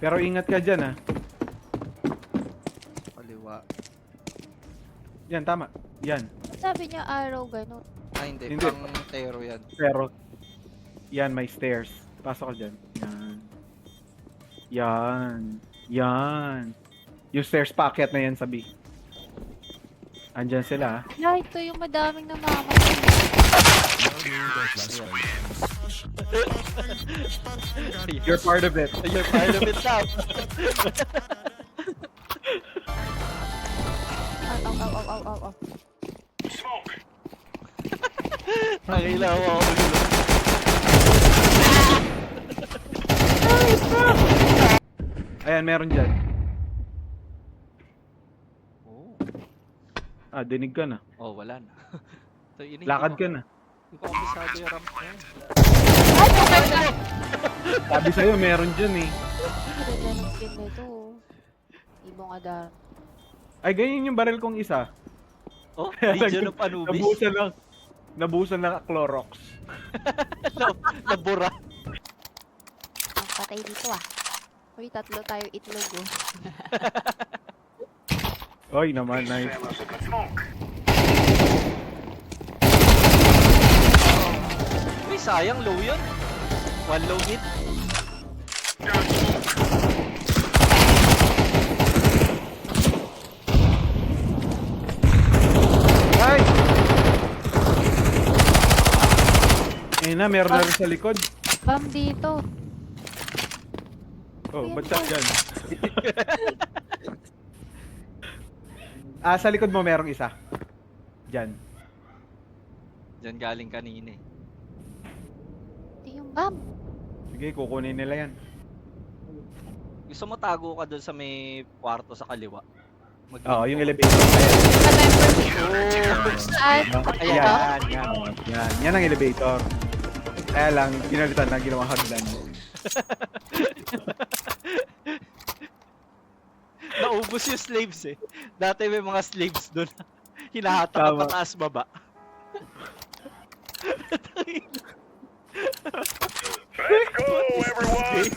Pero ingat ka dyan ah. Kaliwa. Yan, tama. Yan. Sabi niya arrow, ganun. Ay, hindi. Hindi. Pang tero yan. Pero, yan, may stairs. Pasok ka dyan. Yan. Yan. Yan. Yung stairs paakyat na yan sa B. Andyan sila ah. Yeah, ito yung madaming namamatay. You're part of it. You're part of it now. Aw. Nakilaw ako. Ayan, meron dyan. Oh. Ah, dinig ka na. Oh, wala na. So, yun, Lakad ka na. Hindi ko kabisado yung ramp na yun. Sabi sa'yo, meron dyan eh. Ganda ng skin na ito. Ibong ada. Ay, ganyan yung baril kong isa. Oh, Legion of Anubis. Nabusan ng Clorox. Nabura. Ang patay dito ah. Uy, tatlo tayo itlog oh. Oy, naman, nice. Uy, sayang. Low yun. One low hit. Ay! Ayun na, meron na rin sa likod. Bam dito. Oh, ba't siya dyan? Ah, sa likod mo merong isa. Dyan. Diyan galing kanina eh. Ito yung bam. Sige, kukunin nila yan. Gusto mo tago ka doon sa may kwarto sa kaliwa? Oo, yung elevator. Ayan. Saan? Ayan, yan. Yan, yan ang elevator. Kaya lang, ginalitan na ginawang hagdan. Naubos yung slaves eh. Dati may mga slaves doon. Hinahatak ka Tama. pataas baba. Let's go, everyone!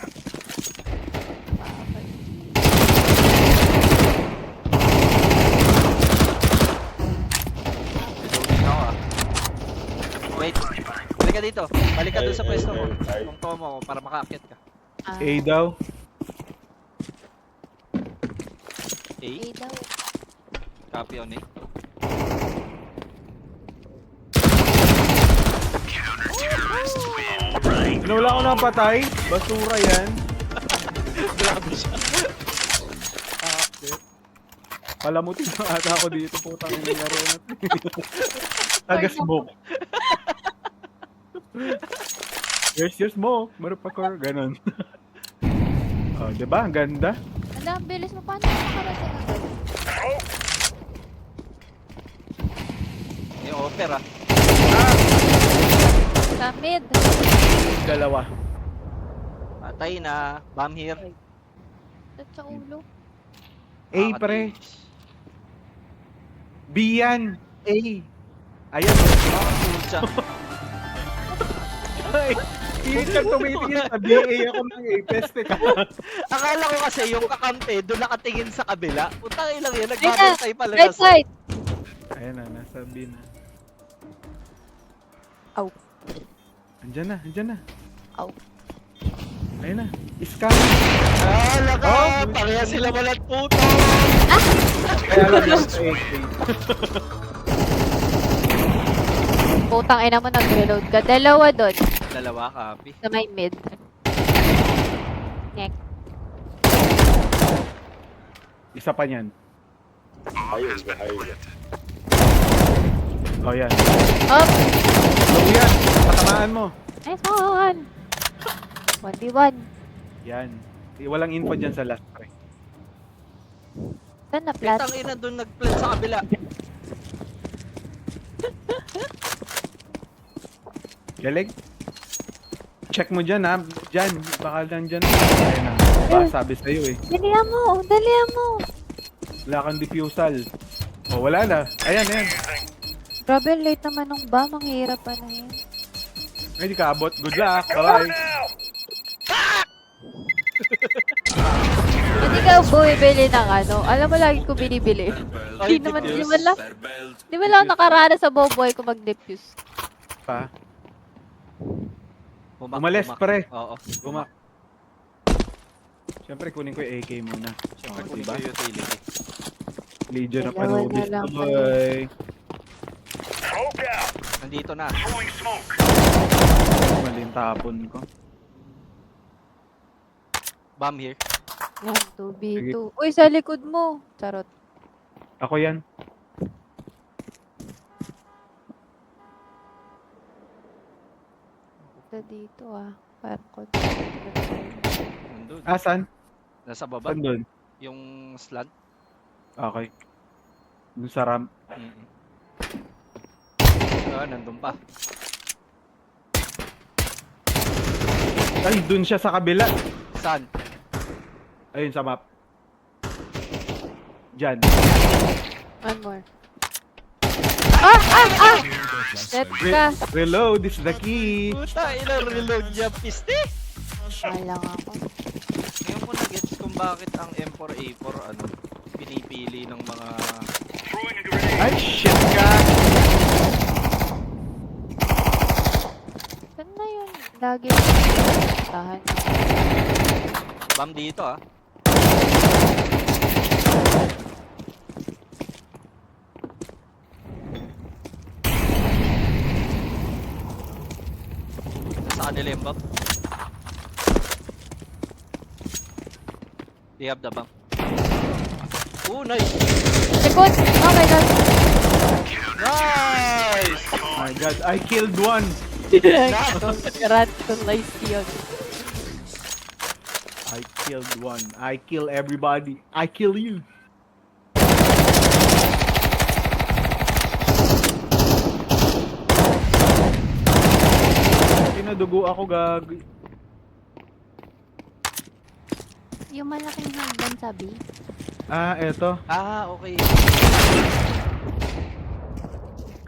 Wait. Balik ka dito. Balik ka doon sa pwesto mo. Kung tomo mo para makaakyat ka. Ah, A daw. A. A daw. Copy on A. Ano, wala ako napatay? Basura yan. Grabe siya. Palamutin na ata ako dito. Putang ina laro na. Taga-smoke. Where's your smoke? Motherfucker. Ganon. Oh, diba? Ang ganda. Ala, ang bilis mo. Paano ka makarating agad? May offer ah. Sa mid. Dalawa. Patay na. Bomb here. At sa ulo. A, pre. B yan. A. Ayan. Pucha. Ay, hindi ka tumitingin sa BA ako ng A. Peste ka. Akala ko kasi yung kakampi doon nakatingin sa kabila. Putang ilang yan. Right na. Nagbabantay pala Right nasa. side. Ayan na, nasa B na. Aw. Andyan na, andyan na. Aw. Ayun na. Scam. Ah, laka! Oh, Pareha sila walang puto! Kaya lang yung sa A. Putang ina mo, nag-reload ka. Dalawa doon. Dalawa, copy. Sa may mid. Ngek. Isa pa niyan. Oh, yan. Up! Low yan. Patamaan mo. Nice one! 1v1. Yan. Walang info dyan sa last pre. Saan na plat? Kitang ina doon nag-plant sa kabila. Galing. Check mo dyan ha. Dyan. Baka nandyan. Ayun na. Diba, sabi sa'yo eh. Dalihan mo! Dalihan mo! Wala kang diffusal. Oh, wala na. Ayan, ayan. Grabe, late naman nung bomb. Ang hirap pa na yun. Ay, di ka abot. Good luck. Bye-bye. Now! ako bumibili ng ano. Alam mo, lagi ko binibili. Ay, Di naman, defuse. di man lang, di man lang nakarana sa buhay ko mag-defuse. Pa. Bumak, Umalis, bumak. pre. Oo. Bumak. Siyempre, kunin ko yung AK muna. Siyempre, Oh, kunin diba? ko yung utility. Legion of Dalawa na Anubis lang to boy. Smoke out. Nandito na. Throwing smoke. Maling tapon ko. Bomb here. Yan, 2v2. Uy, sa likod mo. Charot. Ako yan. Ito dito ah. Parang ko. Nandun. Asan? Nasa baba. Saan doon? Yung slant. Okay. Doon sa ramp. Mm-mm. Ah, nandun pa. Ay, doon siya sa kabila. Saan? Ayun sa map. Diyan. One more. Ah! Step ka. Reload is the key. Puta, ilang reload niya, piste! Wala lang ako. Ngayon ko na-gets kung bakit ang M4A4 pinipili ng mga... Throwing a grenade. Ay, shit ka. Saan na yun? Lagi. Tahan. Bomb dito ah. Nasa kanila yung bomb. They have the bomb. Oh, nice! Likod! Oh my god! Nice! Oh my god, I killed one. Congratulations yun. I killed one. I kill everybody. I kill you. Pinadugo ako, gag. Yung malaking hagdan sabi. Ah, eto. Ah, okay.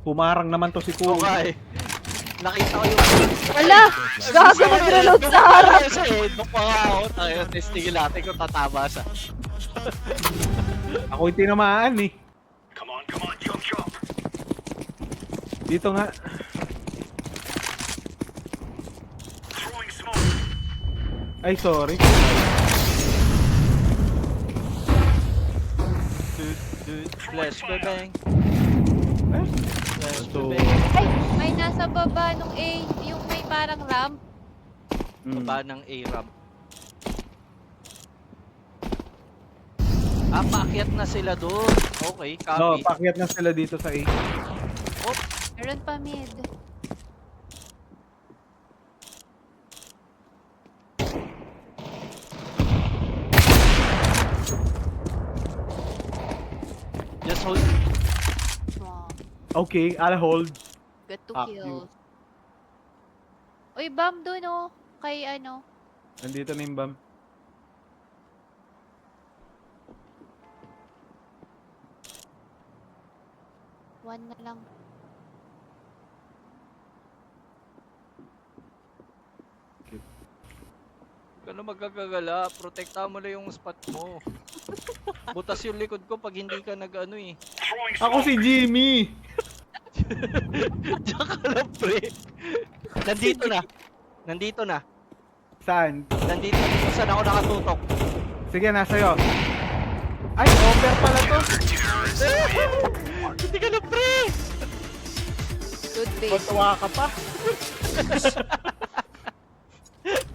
Humarang naman to si Kuya. Okay. Nakita ko yung... Wala! Gago mag-reload sa harap! Kasi, nung pa nga ako, tayo, testingin natin kung tatama siya. Ako yung tinamaan eh. Come on, jump shot. Dito nga. Throwing smoke. Ay, sorry. Flash bang. Eh? Flash So, bang. Ay! May nasa baba nung A. Yung may parang ramp. Baba ng A-ramp. Ah, paakyat na sila doon. Okay, No, copy. pakyat na sila dito sa A. Meron pa mid. Just hold. Wow. Okay, I'll hold. Got 2 Fuck kills. Uy, bomb dun oh. Kay ano. Nandito na yung bomb. One na lang. Ano magkagala? Protektahan mo lang yung spot mo. Butas yung likod ko pag hindi ka nag-ano eh. Throwing Ako smoke. si Jimmy! Diyan ka lang, pre. Nandito na. Nandito na. Saan? Nandito na kung saan ako nakatutok. Sige, nasa'yo. Ay, over pala to. Hindi ka na, pre! Good base. Matuwa ka pa.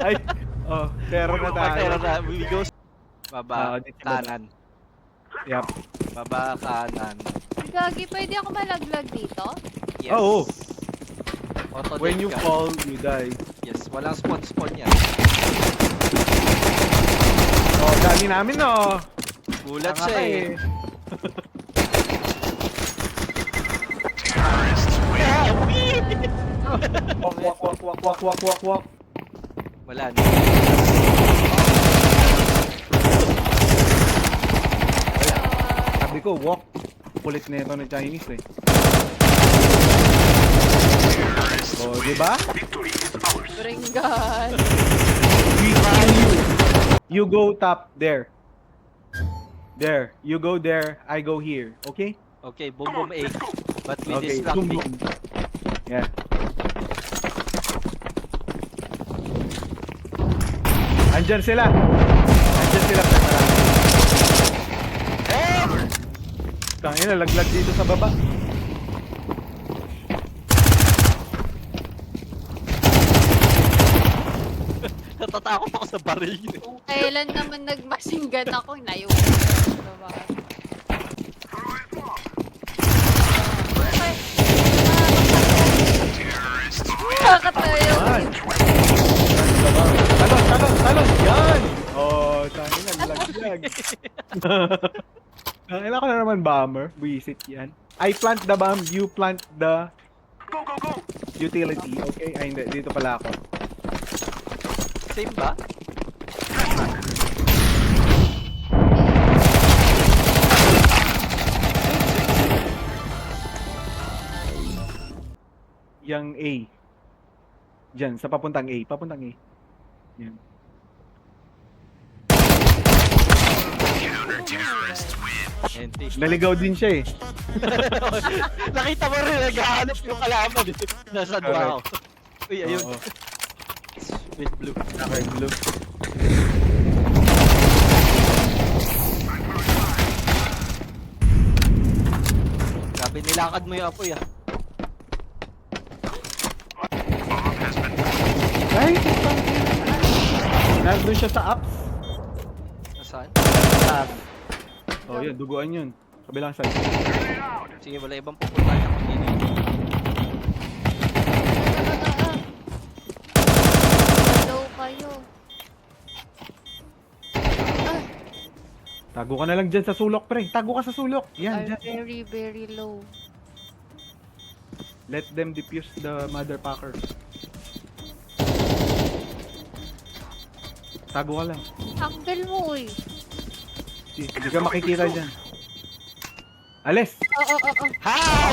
Ay, oh, pero na tayo. Pagtera na, we go. Baba, dito ba? kanan. Yep. Baba, kanan. Gagi, pwede ako malaglag dito? Yes. Oo. Auto When deck you ka. fall, you die. Yes, walang spawn yan. Oh, dami namin, no? Gulat Tanga siya ka eh. Walk, walk, walk, walk, walk, walk, walk, walk. Wala na. Sabi ko, walk. Kulit na ito ng Chinese eh. Oh, di ba? Victory is ours. Bringan. We kill you. You go top there. There. You go there, I go here. Okay? Okay, boom boom A. But we Okay. distract Boom, B. boom. Yeah. Andyan sila. Andyan sila. Tangina, laglag dito sa baba. Natatakot ako sa baril. Kung kailan naman nagmasinggan ako, layo. Diba? Nakakatayo. Yan. Talon, talon, talon. Yan. Oh, tangina, laglag. Tangina ko na naman bomber. Wisit yan. I plant the bomb, you plant the Go, go, go! utility. Okay? Ay, hindi. Dito pala ako. Same ba? Yang A. Diyan, sa papuntang A. Papuntang A. Yan. NT. Naligaw din siya eh. Nakita mo rin, naghahanap yung kalaban. Nasaan ba ako? Uy, ayun. Oo. With blue. Okay, blue. Grabe, nilakad mo yung apoy ah. Ay! Nandun siya sa apps. Nasaan? Sa apps. Oh, yun. Duguan yun. Kabilang side. Sige, wala ibang pupuntahan ako dito. Low kayo. Tago ka na lang dyan sa sulok, pre. Tago ka sa sulok. Yan, Are dyan. very, very low. Let them defuse the motherfucker. Tago ka lang. Tanggal mo, uy. Hindi ka makikita dyan. Alis! Oo, oo, oo. How?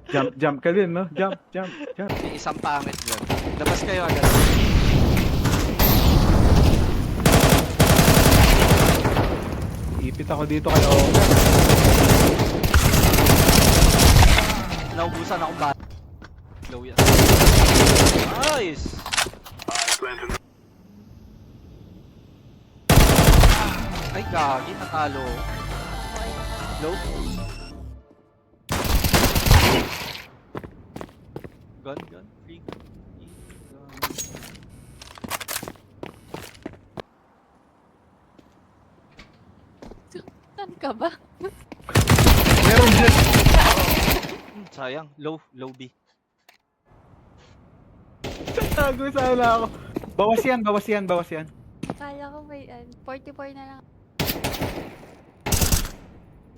Jump, jump ka din, no? Jump, jump, jump. May isang pangit dyan. Labas kayo agad. Ipit ako dito kay Oga. Naubusan akong bat. Low yan. Nice! Planting. Ay, gagi. Natalo. Low. Gun, gun. Free gun. Free gun. Saan ka ba? Meron dyan. Sayang. Low. Low B. Tago sana ako. Bawas yan, bawas yan, bawas yan. Kala ko may 44 na lang.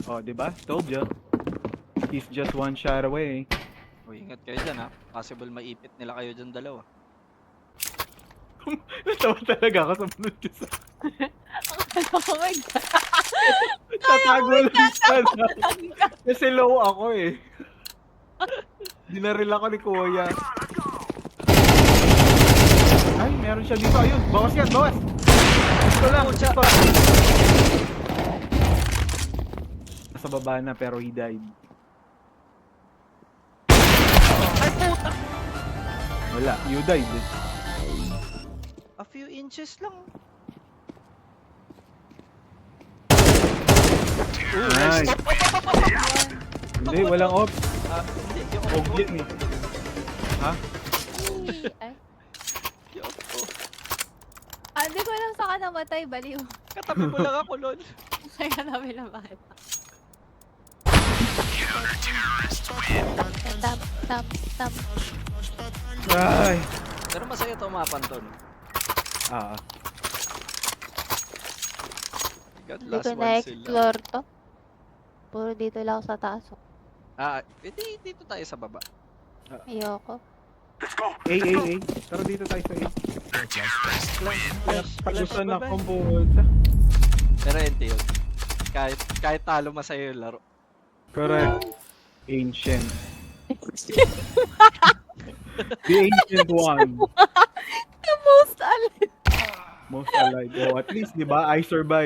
Oh, di ba? Told you. He's just one shot away. O, ingat kayo dyan ha. Possible maipit nila kayo dyan dalawa. Natawa talaga ako sa bunod ko sa... Oh my God. Tatago lang sana. Kasi low ako eh. Dinaril ako ni Kuya. Ay, meron siya dito. Ayun, bawas yan, bawas. Ito lang, ito. Nasa baba na pero he died. Ay, puta! Wala, you died. A few inches lang. Ooh, Nice. nice. Hindi, walang off. Hindi, yung Og off ko. yan eh. Ha? Ay. Yung off ko. Hindi ko alam saan ka namatay, baliw. Katabi mo lang ako, lol. Kaya namin na bakit. Tap, tap, tap. Ay. Pero masaya tumapan to, no? Ah, God, Hindi last ko one sila. na-explore to. Puro dito lang ako sa taas. Edi dito tayo sa baba. Ayoko. Let's go. A. Tara dito tayo sa A. Pagusan na akong pumunta. Pero ente yun. Kahit talo masaya yung laro. Correct. Ancient. The ancient one. The most alin. Most alive. Oh, at least, di ba? I survived.